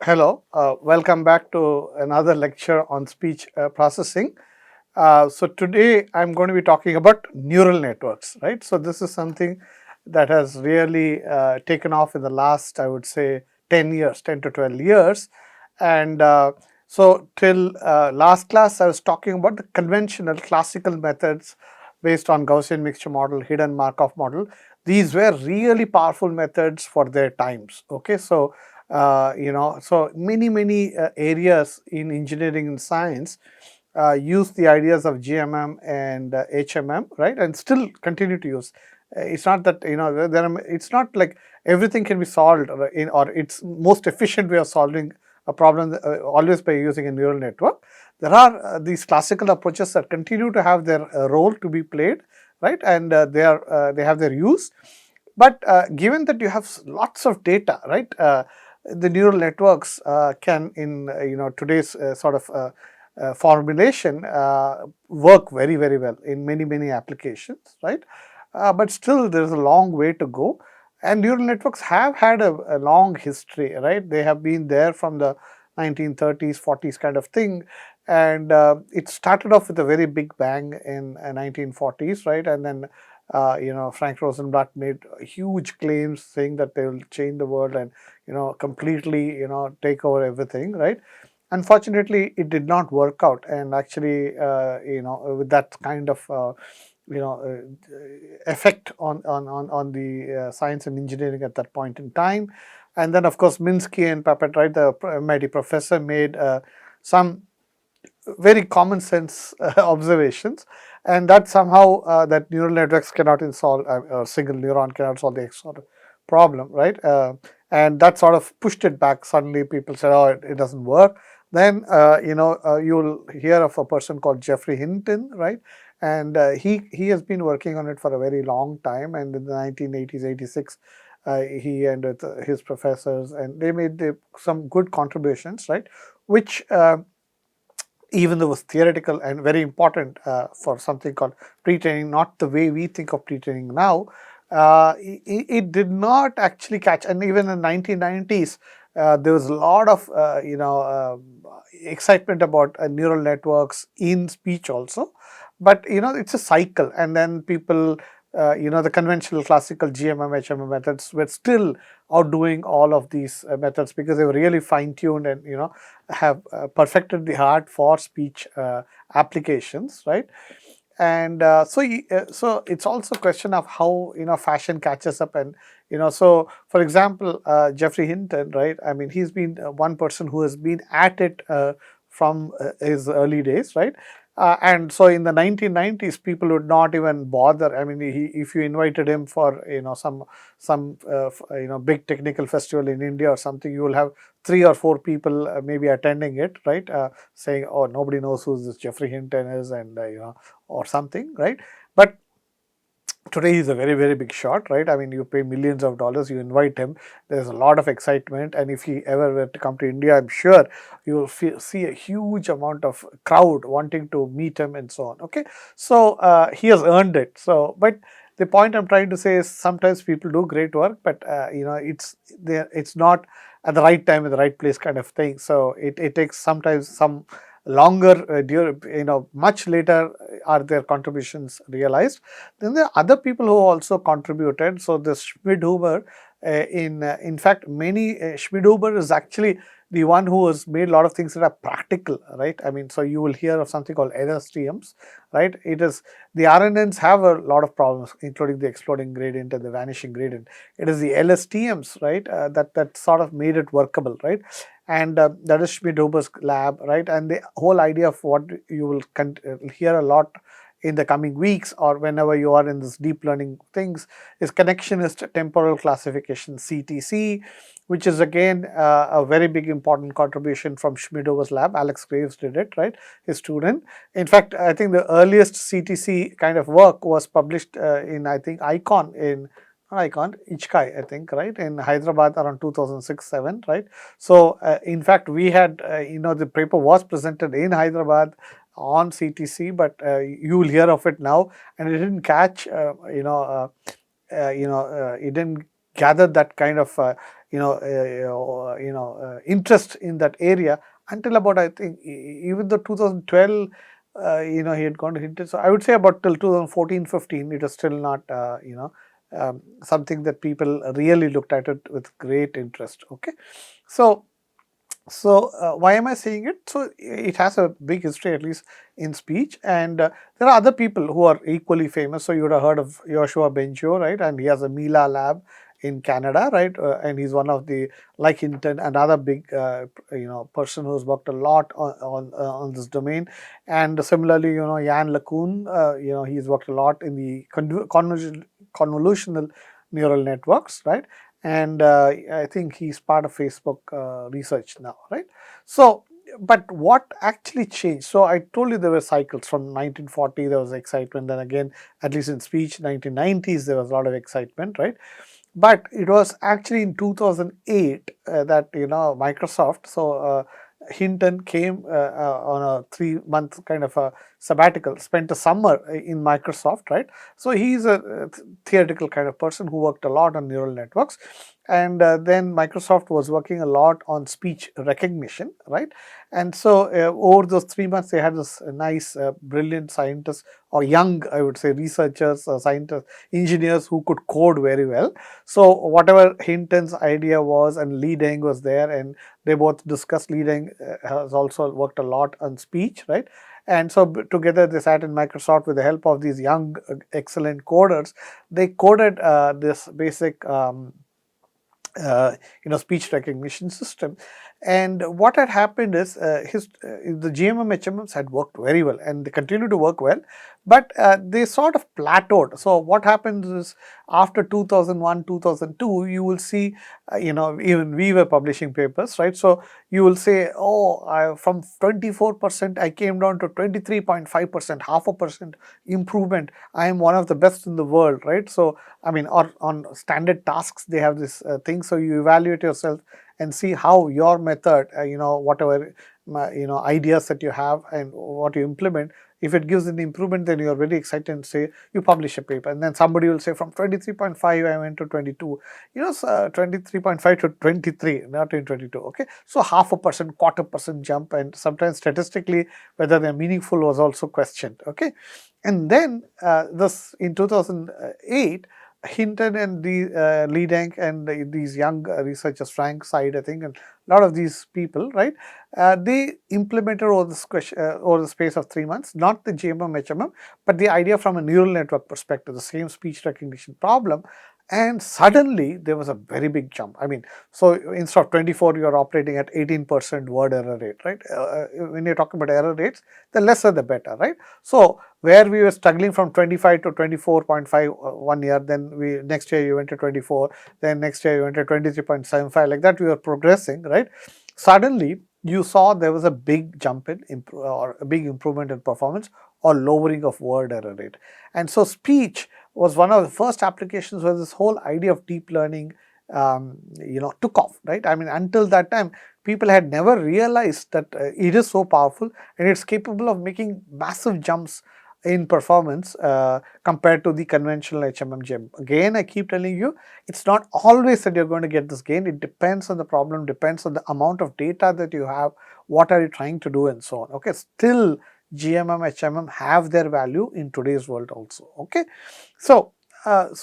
Hello, welcome back to another lecture on speech processing. So today I'm going to be talking about neural networks, right? So this is something that has really taken off in the last, I would say, 10 years, 10 to 12 years. And so till last class, I was talking about the conventional classical methods based on Gaussian mixture model, hidden Markov model. These were really powerful methods for their times. Okay, so so many areas in engineering and science use the ideas of GMM and HMM, right, and still continue to use. It's not that it's not like everything can be solved or it's most efficient way of solving a problem always by using a neural network. There are these classical approaches that continue to have their role to be played, right, and they have their use. But given that you have lots of data, right, the neural networks can, in today's formulation, work very well in many applications, right? But still, there is a long way to go. And neural networks have had a long history, right? They have been there from the 1930s, 40s kind of thing. And it started off with a very big bang in 1940s, right? And then Frank Rosenblatt made huge claims saying that they will change the world and completely take over everything, right? Unfortunately, it did not work out, and actually, with that kind of effect on the science and engineering at that point in time. And then, of course, Minsky and Papert, right, the MIT professor, made some very common sense observations, and that somehow that neural networks cannot solve a single neuron cannot solve the sort of problem, right? And that sort of pushed it back. Suddenly, people said, "Oh, it doesn't work." Then you'll hear of a person called Geoffrey Hinton, right? And he has been working on it for a very long time. And in the 1980s, 86, he and his professors, and they made some good contributions, right? Which even though it was theoretical and very important for something called pre-training, not the way we think of pre-training now, it did not actually catch. And even in the 1990s, there was a lot of excitement about neural networks in speech also. But it's a cycle, and then people, the conventional classical GMM-HMM methods were still outdoing all of these methods because they were really fine-tuned and have perfected the art for speech applications, right? And so it's also a question of how fashion catches up. And so for example, Geoffrey Hinton, right, I mean, he's been one person who has been at it from his early days, right? And so in the 1990s, people would not even bother. I mean, if you invited him for some big technical festival in India or something, you will have 3 or 4 people maybe attending it, right? Saying, "Oh, nobody knows who this Geoffrey Hinton is," and or something, right? But today he's a very big shot, right? I mean, you pay millions of dollars, you invite him, there's a lot of excitement, and if he ever were to come to India, I'm sure you will see a huge amount of crowd wanting to meet him and so on. Okay, so he has earned it. So, but the point I'm trying to say is sometimes people do great work, but it's there, it's not at the right time in the right place kind of thing. So it takes sometimes some longer, much later are their contributions realized. Then there are other people who also contributed. So the Schmidhuber, in fact, many Schmidhuber is actually the one who has made a lot of things that are practical, right? I mean, so you will hear of something called LSTMs, right? It is the RNNs have a lot of problems, including the exploding gradient and the vanishing gradient. It is the LSTMs, right, that sort of made it workable, right? And that is Schmidhuber's lab, right? And the whole idea of what you will hear a lot in the coming weeks or whenever you are in this deep learning things is connectionist temporal classification, CTC, which is again a very big important contribution from Schmidhuber's lab. Alex Graves did it, right, his student. In fact, I think the earliest CTC kind of work was published in, I think, Ichkai, I think, right, in Hyderabad around 2006-7, right? So, in fact, we had, the paper was presented in Hyderabad on CTC, but you will hear of it now, and it didn't catch, it didn't gather that kind of interest in that area until about, I think, even though 2012, he had gone to Hinton. So I would say about till 2014-15, it was still not, something that people really looked at it with great interest. Okay, so why am I saying it? So it has a big history, at least in speech, and there are other people who are equally famous. So you would have heard of Yoshua Bengio, right? And he has a Mila lab in Canada, right? And he's one of the, like Hinton, another big person who's worked a lot on this domain. And similarly, Jan LeCun, he's worked a lot in the convolutional neural networks, right? And I think he's part of Facebook research now, right? So, but what actually changed? So I told you there were cycles. From 1940 there was excitement, then again, at least in speech, 1990s there was a lot of excitement, right? But it was actually in 2008 that Microsoft, Hinton came on a 3-month kind of a sabbatical, spent a summer in Microsoft, right? So he's a theoretical kind of person who worked a lot on neural networks, and then Microsoft was working a lot on speech recognition, right? And so over those 3 months, they had this nice, brilliant scientists, or young, I would say, researchers, scientists, engineers who could code very well. So whatever Hinton's idea was, and Lee Deng was there, and they both discussed. Lee Deng has also worked a lot on speech, right? And so together they sat in Microsoft with the help of these young, excellent coders. They coded this basic speech recognition system. And what had happened is the GMM-HMMs had worked very well, and they continue to work well, but they sort of plateaued. So what happens is, after 2001, 2002, you will see, even we were publishing papers, right? So you will say, oh, from 24% I came down to 23.5%, half a percent improvement. I am one of the best in the world, right? So I mean, or on standard tasks, they have this thing. So you evaluate yourself and see how your method, whatever ideas that you have and what you implement, if it gives an improvement, then you are very excited and say you publish a paper. And then somebody will say, from 23.5 I went to 22, 23.5 to 23, not in 22. Okay, so half a percent, quarter percent jump, and sometimes statistically whether they're meaningful was also questioned. Okay, and then this in 2008, Hinton and the Lee Deng and these young researchers, Frank Side, I think, and a lot of these people, right? They implemented over this over the space of 3 months, not the GMM-HMM, but the idea from a neural network perspective, the same speech recognition problem. And suddenly there was a very big jump. I mean, so instead of 24, you're operating at 18% word error rate, right? When you're talking about error rates, the lesser the better, right? So where we were struggling from 25 to 24.5 1 year, then next year you went to 24, then next year you went to 23.75, like that we were progressing, right? Suddenly you saw there was a big jump in or a big improvement in performance, or lowering of word error rate. And so speech was one of the first applications where this whole idea of deep learning took off, right? I mean, until that time, people had never realized that it is so powerful and it's capable of making massive jumps in performance compared to the conventional HMM gem. Again, I keep telling you, it's not always that you're going to get this gain. It depends on the problem, depends on the amount of data that you have, what are you trying to do, and so on. Okay, still GMM-HMM have their value in today's world also. Okay, so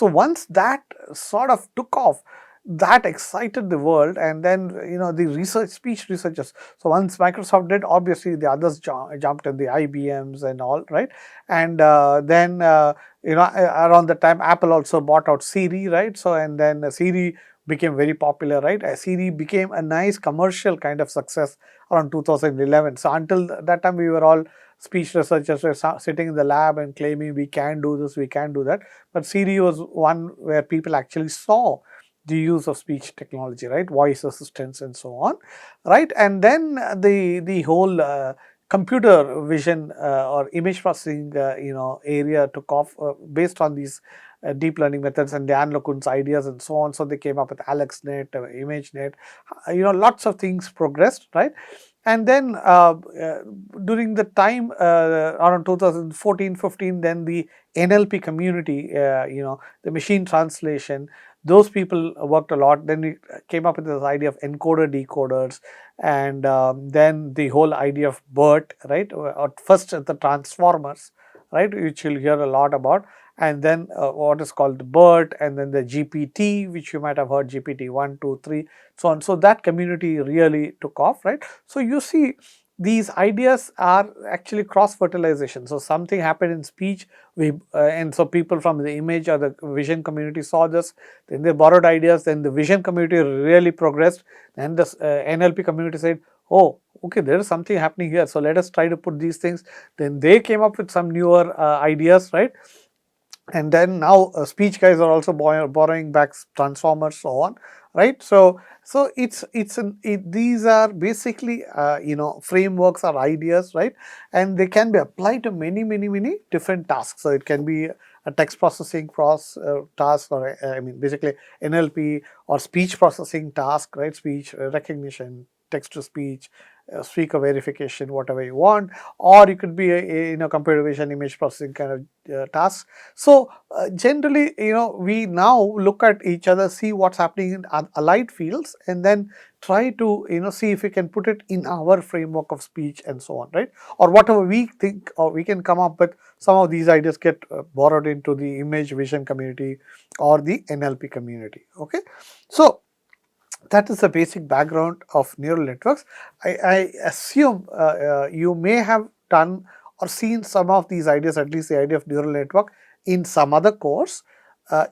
once that sort of took off, that excited the world, and then the speech researchers. So once Microsoft did, obviously the others jumped, in the IBMs and all, right? And then around the time Apple also bought out Siri, right? So and then Siri became very popular, right? Siri became a nice commercial kind of success around 2011. So until that time, we were all speech researchers were sitting in the lab and claiming we can do this, we can do that. But Siri was one where people actually saw the use of speech technology, right? Voice assistants and so on, right? And then the whole computer vision or image processing area took off based on these deep learning methods and Jan LeCun's ideas and so on. So they came up with AlexNet, ImageNet, lots of things progressed, right? And then during the time around 2014-15, then the NLP community, the machine translation, those people worked a lot. Then we came up with this idea of encoder decoders, and then the whole idea of BERT, right? First the transformers, right, which you'll hear a lot about, and then what is called the BERT, and then the GPT, which you might have heard, GPT 1, 2, 3, so on. So that community really took off, right? So you see, these ideas are actually cross-fertilization. So something happened in speech, and so people from the image or the vision community saw this, then they borrowed ideas, then the vision community really progressed, and the NLP community said, oh, okay, there is something happening here, so let us try to put these things. Then they came up with some newer ideas, right? And then now speech guys are also borrowing back transformers, so on, right? So these are basically frameworks or ideas, right? And they can be applied to many different tasks. So it can be a text processing task, or I mean basically NLP, or speech processing task, right? Speech recognition, text to speech, speaker verification, whatever you want, or it could be a computer vision, image processing kind of task. So generally, we now look at each other, see what's happening in allied fields, and then try to see if we can put it in our framework of speech and so on, right? Or whatever we think, or we can come up with. Some of these ideas get borrowed into the image vision community or the NLP community. Okay, so that is the basic background of neural networks. I assume you may have done or seen some of these ideas, at least the idea of neural network, in some other course.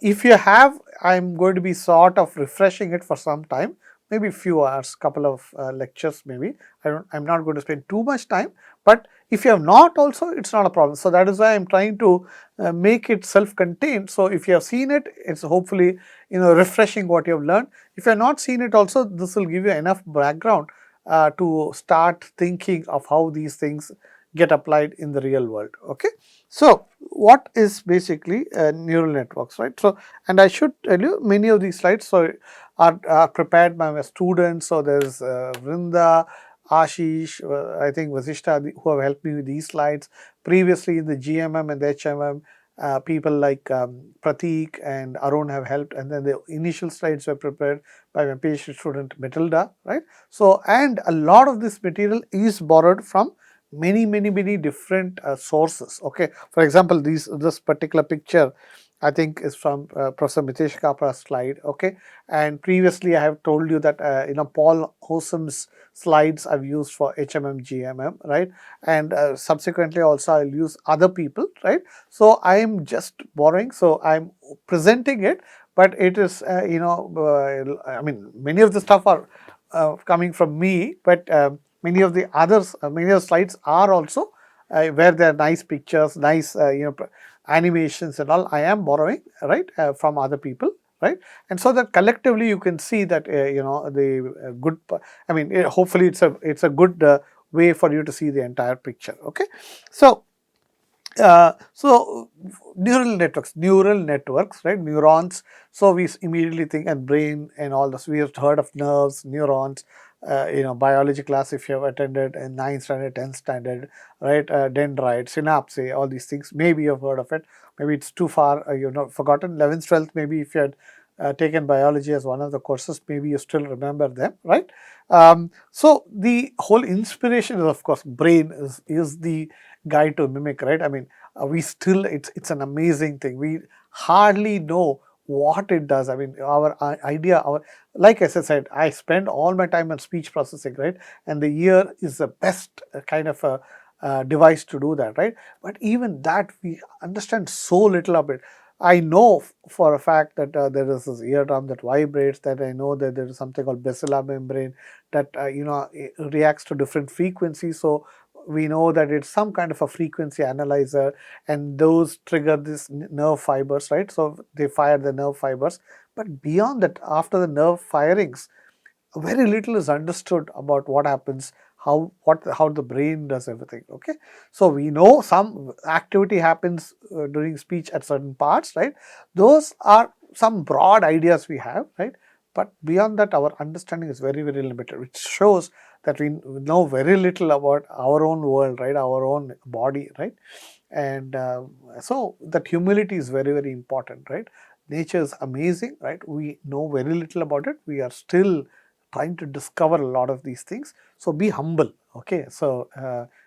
If you have, I'm going to be sort of refreshing it for some time, maybe a few hours, couple of lectures maybe. I'm not going to spend too much time, but if you have not also, it's not a problem. So that is why I'm trying to make it self-contained. So if you have seen it, it's hopefully refreshing what you have learned. If you have not seen it also, this will give you enough background to start thinking of how these things get applied in the real world. Okay, so what is basically neural networks, right? So, and I should tell you, many of these slides are prepared by my students. So there's Vrinda, Ashish, I think Vasishta, who have helped me with these slides. Previously in the GMM and the HMM, people like Pratik and Arun have helped, and then the initial slides were prepared by my PhD student Matilda, right? So, and a lot of this material is borrowed from many different sources. Okay, for example, this particular picture I think is from Professor Mitesh Kapra's slide. Okay, and previously I have told you that Paul Hosum's slides I've used for HMM GMM, right? And subsequently also I'll use other people, right? So I am just borrowing, so I'm presenting it, but it is I mean, many of the stuff are coming from me, but many of the others, many of the slides are also where there are nice pictures, nice animations and all, I am borrowing, right, from other people, right? And so that collectively you can see that the good, I mean, hopefully it's a good way for you to see the entire picture. Okay, so neural networks, right? Neurons. So we immediately think and brain and all this. We have heard of nerves, neurons. Biology class if you have attended in 9th standard, 10th standard, right? Dendrite, synapse, all these things. Maybe you have heard of it. Maybe it's too far, you've not forgotten. 11th, 12th, maybe if you had taken biology as one of the courses, maybe you still remember them, right? So the whole inspiration is, of course, brain is the guide to mimic, right? I mean, we still, it's an amazing thing. We hardly know what it does. I mean, our idea, like I said, I spend all my time on speech processing, right? And the ear is the best kind of a device to do that, right? But even that, we understand so little of it. I know for a fact that there is this eardrum that vibrates, that I know that there is something called basilar membrane that it reacts to different frequencies. So we know that it's some kind of a frequency analyzer, and those trigger these nerve fibers, right? So they fire the nerve fibers. But beyond that, after the nerve firings, very little is understood about what happens, how the brain does everything. Okay, so we know some activity happens during speech at certain parts, right? Those are some broad ideas we have, right? But beyond that, our understanding is very limited, which shows that we know very little about our own world, right? Our own body, right? And so that humility is very important, right? nature is amazing, right? We know very little about it. We are still trying to discover a lot of these things. So be humble, okay? So,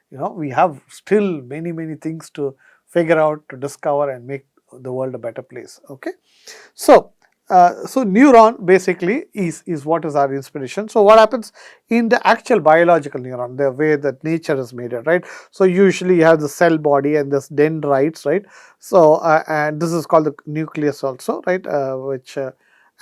we have still many things to figure out, to discover, and make the world a better place, okay? So, neuron basically is what is our inspiration. So what happens in the actual biological neuron, the way that nature has made it, right? So usually you have the cell body and this dendrites, right? So and this is called the nucleus also, right?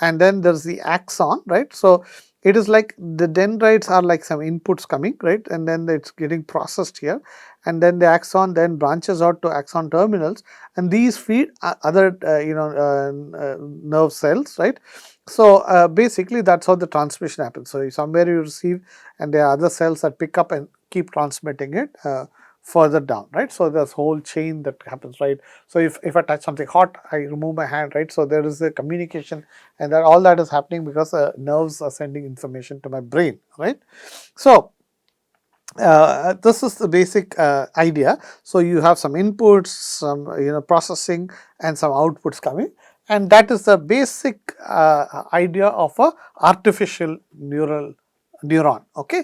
And then there's the axon, right? So it is like the dendrites are like some inputs coming, right? And then it's getting processed here, and then the axon then branches out to axon terminals, and these feed other nerve cells, right? So basically that's how the transmission happens. So somewhere you receive, and there are other cells that pick up and keep transmitting it further down, right? So there's whole chain that happens, right? So if I touch something hot, I remove my hand, right? So there is a communication, and that all that is happening because nerves are sending information to my brain, right? So this is the basic idea. So you have some inputs, some processing, and some outputs coming, and that is the basic idea of a artificial neuron. Okay,